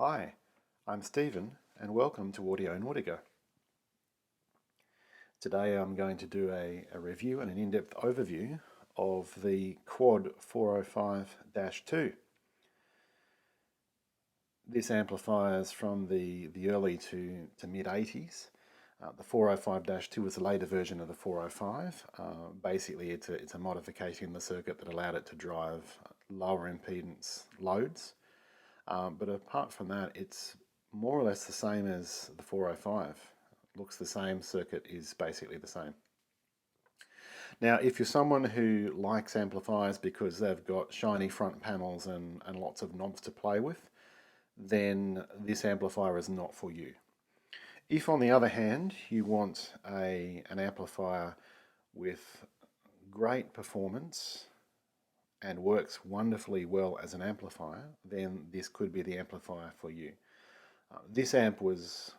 Hi, I'm Stephen and welcome to Audio Nautica. Today I'm going to do a review and an in-depth overview of the Quad 405-2. This amplifier is from the early to mid-80s. The 405-2 is a later version of the 405. Basically it's a modification in the circuit that allowed it to drive lower impedance loads. But apart from that, it's more or less the same as the 405. Looks the same, circuit is basically the same. Now, if you're someone who likes amplifiers because they've got shiny front panels and lots of knobs to play with, then this amplifier is not for you. If, on the other hand, you want an amplifier with great performance and works wonderfully well as an amplifier, then this could be the amplifier for you. This amp was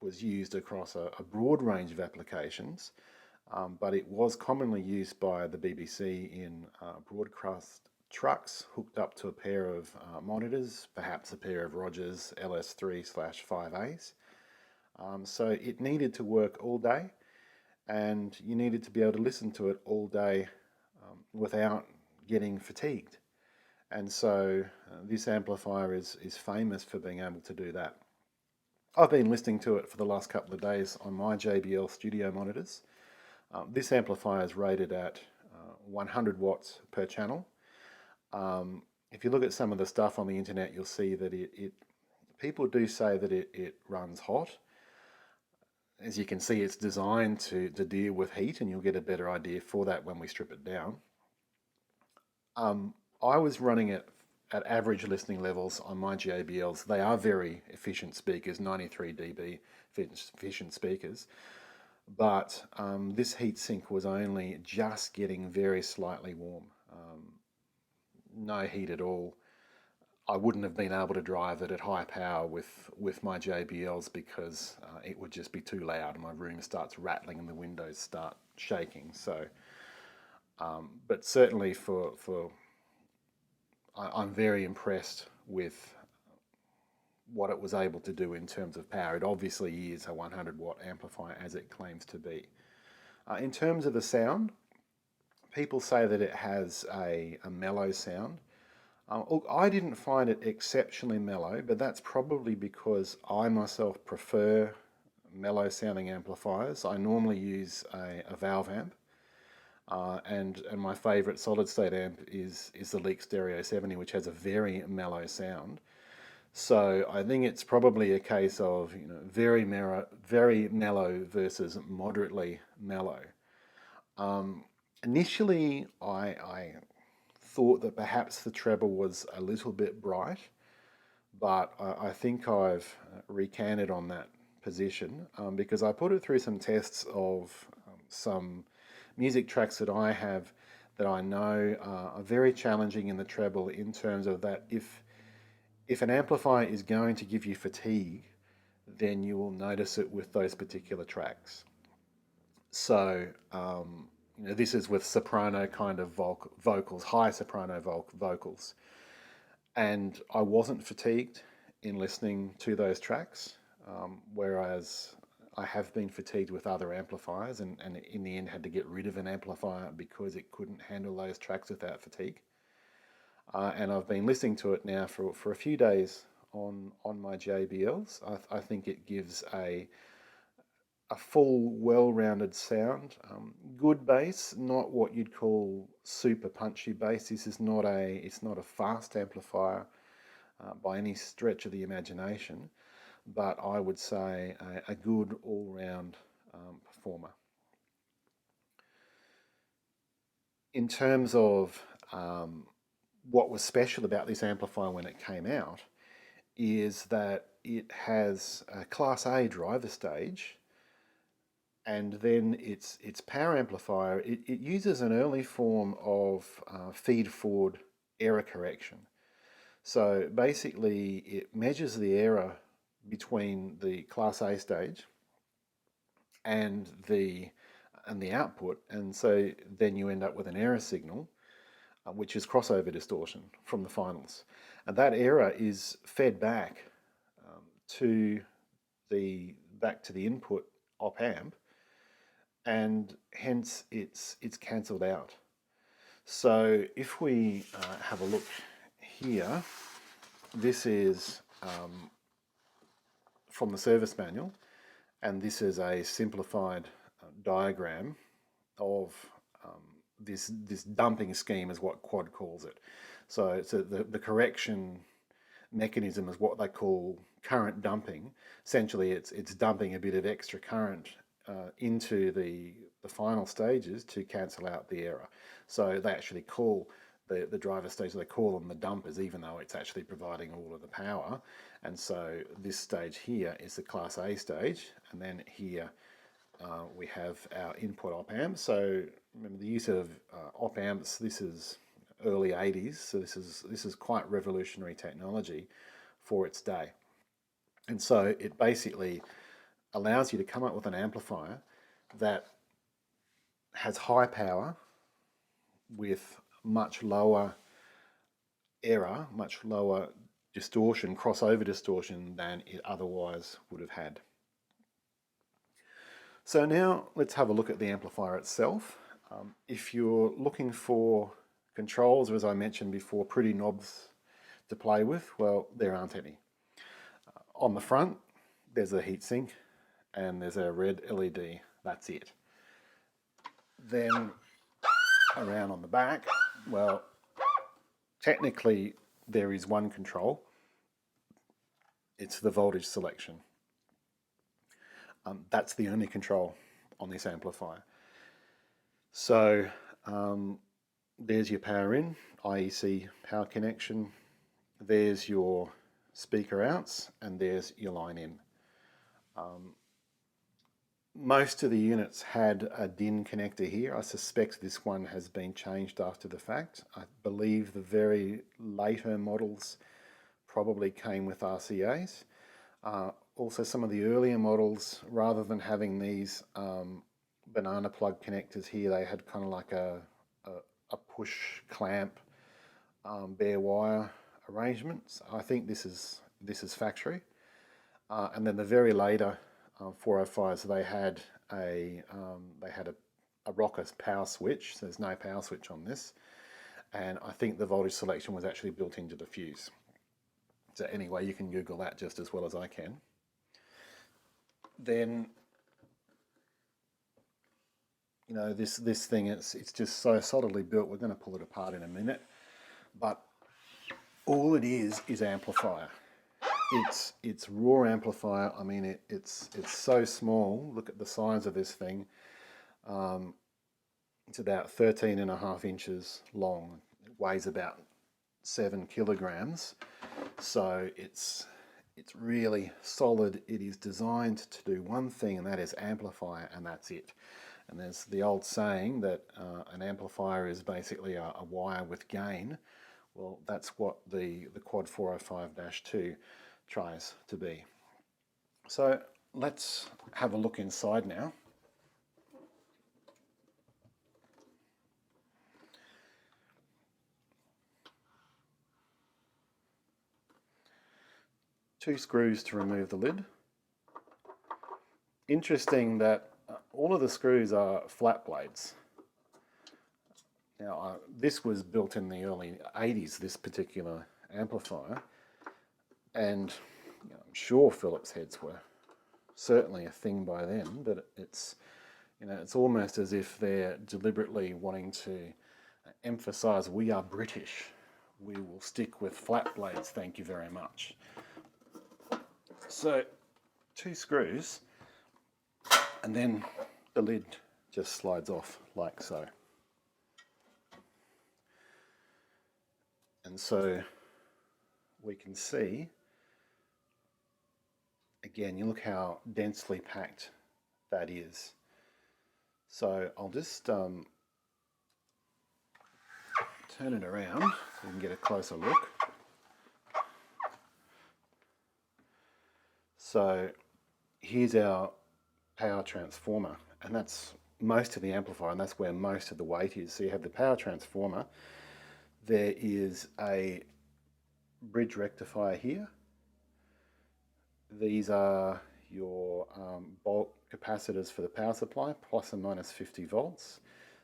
used across a broad range of applications, but it was commonly used by the BBC in broadcast trucks hooked up to a pair of monitors, perhaps a pair of Rogers LS3/5As. So it needed to work all day, and you needed to be able to listen to it all day without getting fatigued. And so this amplifier is famous for being able to do that. I've been listening to it for the last couple of days on my JBL studio monitors. This amplifier is rated at 100 watts per channel. If you look at some of the stuff on the internet, you'll see that people do say that it runs hot. As you can see, it's designed to deal with heat, and you'll get a better idea for that when we strip it down. I was running it at average listening levels on my JBLs. They are very efficient speakers, 93 dB efficient speakers, but this heatsink was only just getting very slightly warm. No heat at all. I wouldn't have been able to drive it at high power with my JBLs because it would just be too loud. My room starts rattling and the windows start shaking. So, but certainly I'm very impressed with what it was able to do in terms of power. It obviously is a 100 watt amplifier as it claims to be. In terms of the sound, people say that it has a mellow sound. Look, I didn't find it exceptionally mellow, but that's probably because I myself prefer mellow sounding amplifiers. I normally use a valve amp. And my favourite solid state amp is the Leak Stereo 70, which has a very mellow sound. So I think it's probably a case of very mellow versus moderately mellow. Initially, I thought that perhaps the treble was a little bit bright, but I think I've recanted on that position because I put it through some tests of some music tracks that I have that I know are very challenging in the treble, in terms of that if an amplifier is going to give you fatigue, then you will notice it with those particular tracks. So this is with soprano kind of vocals, high soprano vocals, and I wasn't fatigued in listening to those tracks, whereas I have been fatigued with other amplifiers, and in the end had to get rid of an amplifier because it couldn't handle those tracks without fatigue. And I've been listening to it now for a few days on my JBLs. I think it gives a full, well-rounded sound. Good bass, not what you'd call super punchy bass. This is it's not a fast amplifier by any stretch of the imagination, but I would say a good all-round performer. In terms of what was special about this amplifier when it came out is that it has a Class A driver stage, and then its power amplifier, it uses an early form of feed-forward error correction. So basically it measures the error between the Class A stage and the output, and so then you end up with an error signal, which is crossover distortion from the finals. And that error is fed back to back to the input op amp, and hence it's cancelled out. So if we have a look here, this is from the service manual, and this is a simplified diagram of this dumping scheme, is what Quad calls it. So the correction mechanism is what they call current dumping. Essentially, it's dumping a bit of extra current into the final stages to cancel out the error. So they actually call the driver stage, they call them the dumpers, even though it's actually providing all of the power. And so this stage here is the Class A stage, and then here we have our input op amp. So remember the use of op amps. This is early 80s, so this is quite revolutionary technology for its day. And so it basically allows you to come up with an amplifier that has high power with much lower error, much lower distortion, crossover distortion, than it otherwise would have had. So now let's have a look at the amplifier itself. If you're looking for controls, or as I mentioned before, pretty knobs to play with, well, there aren't any. On the front, there's a heatsink and there's a red LED. That's it. Then around on the back, well, technically there is one control. It's the voltage selection. That's the only control on this amplifier. So there's your power in, IEC power connection. There's your speaker outs, and there's your line in. Most of the units had a DIN connector here. I suspect this one has been changed after the fact. I believe the very later models probably came with RCAs. Also, some of the earlier models, rather than having these banana plug connectors here, they had kind of like a push clamp bare wire arrangements. I think this is factory. And then the very later 405s, they had a rocker power switch. So there's no power switch on this, and I think the voltage selection was actually built into the fuse. So anyway, you can Google that just as well as I can. Then, you know, this thing, it's just so solidly built. We're going to pull it apart in a minute, but all it is amplifier. It's raw amplifier. I mean, it's so small. Look at the size of this thing. It's about 13.5 inches long. It weighs about 7 kilograms. So it's really solid. It is designed to do one thing, and that is amplify, and that's it. And there's the old saying that an amplifier is basically a wire with gain. Well, that's what the Quad 405-2 tries to be. So let's have a look inside now. Two screws to remove the lid. Interesting that all of the screws are flat blades. Now, this was built in the early 80s, this particular amplifier, and I'm sure Phillips heads were certainly a thing by then, but it's almost as if they're deliberately wanting to emphasize, we are British. We will stick with flat blades, thank you very much. So, two screws, and then the lid just slides off like so. And so we can see, again, you look how densely packed that is. So I'll just turn it around so we can get a closer look. So here's our power transformer, and that's most of the amplifier, and that's where most of the weight is. So you have the power transformer. There is a bridge rectifier here. these are your bulk capacitors for the power supply, plus and minus 50 volts.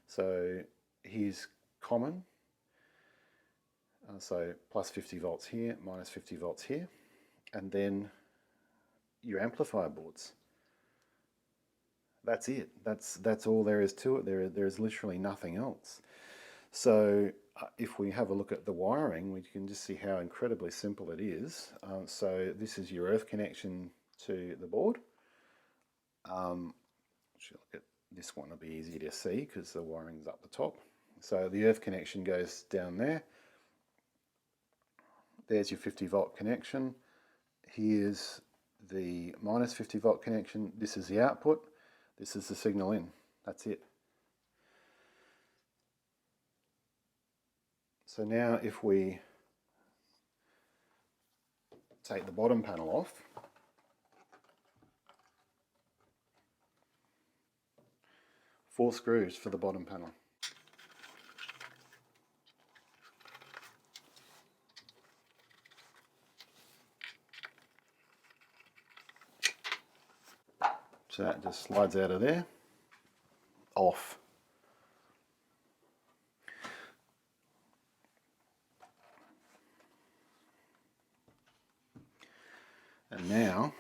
So here's common, so plus 50 volts here, minus 50 volts here, and then your amplifier boards. That's it. That's all there is to it. There's literally nothing else. So if we have a look at the wiring, we can just see how incredibly simple it is. So this is your earth connection to the board. Look at this one, will be easier to see because the wiring's up the top. So the earth connection goes down there. There's your 50 volt connection. Here's the minus 50 volt connection. This is the output. This is the signal in. That's it. So now if we take the bottom panel off, four screws for the bottom panel. So that just slides out of there, off. And now,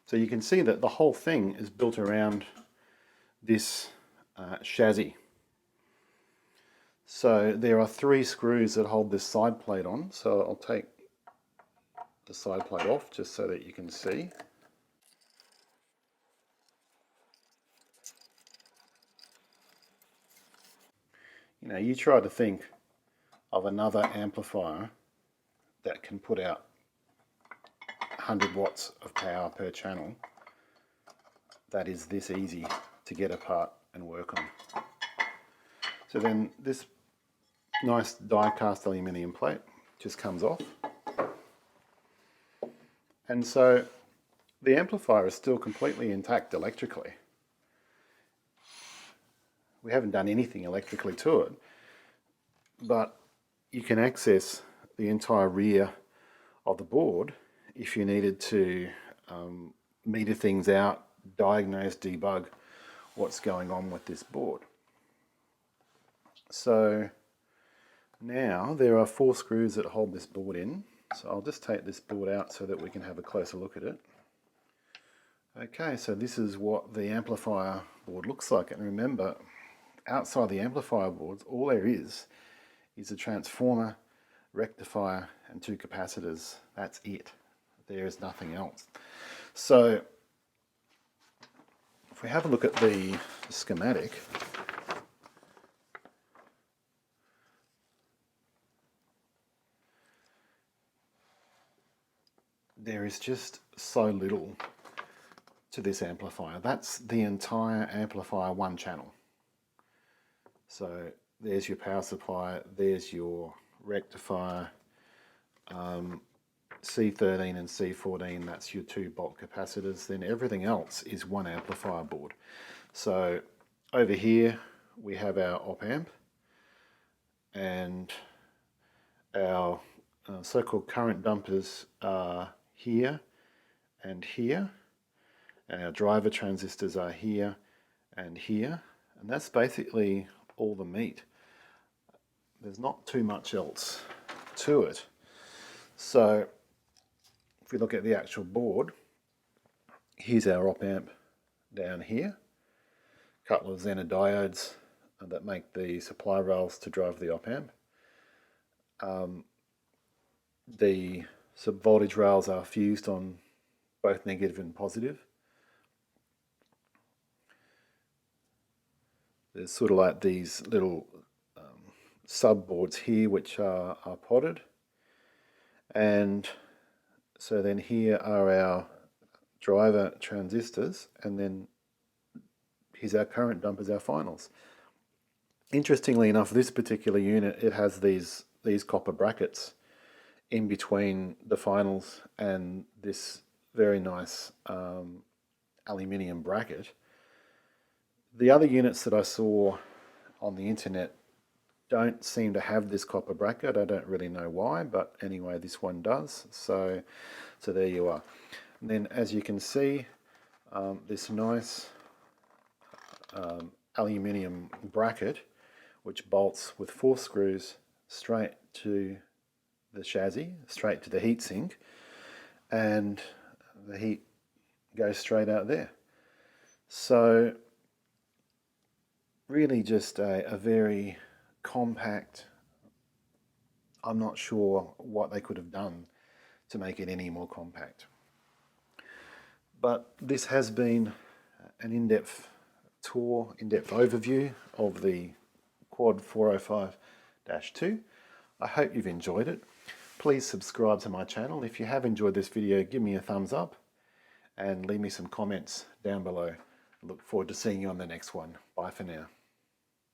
so you can see that the whole thing is built around this chassis. So there are three screws that hold this side plate on. So I'll take the side plate off just so that you can see. You know, you try to think of another amplifier that can put out 100 watts of power per channel that is this easy to get apart and work on. So then this nice die cast aluminium plate just comes off, and so the amplifier is still completely intact electrically. We haven't done anything electrically to it, but you can access the entire rear of the board if you needed to meter things out, diagnose, debug what's going on with this board. So now there are four screws that hold this board in. So I'll just take this board out so that we can have a closer look at it. Okay, so this is what the amplifier board looks like. And remember, outside the amplifier boards, all there is a transformer, rectifier, and two capacitors. That's it. There is nothing else. So if we have a look at the schematic, there is just so little to this amplifier. That's the entire amplifier, one channel. So there's your power supply, there's your rectifier, C13 and C14, that's your two bulk capacitors. Then everything else is one amplifier board. So over here we have our op amp and our so-called current dumpers are here and here, and our driver transistors are here and here, and that's basically all the meat. There's not too much else to it. So if we look at the actual board, here's our op amp down here, a couple of Zener diodes that make the supply rails to drive the op amp. The sub-voltage rails are fused on both negative and positive. There's sort of like these little sub-boards here which are potted. And so then here are our driver transistors, and then here's our current dumpers, our finals. Interestingly enough, this particular unit, it has these copper brackets in between the finals and this very nice aluminium bracket. The other units that I saw on the internet don't seem to have this copper bracket. I don't really know why, but anyway, this one does. So there you are. And then, as you can see, this nice aluminium bracket, which bolts with 4 screws straight to the chassis, straight to the heatsink, and the heat goes straight out there. So really just a very compact. I'm not sure what they could have done to make it any more compact. But this has been an in-depth tour, in-depth overview of the Quad 405-2. I hope you've enjoyed it. Please subscribe to my channel. If you have enjoyed this video, give me a thumbs up and leave me some comments down below. I look forward to seeing you on the next one. Bye for now.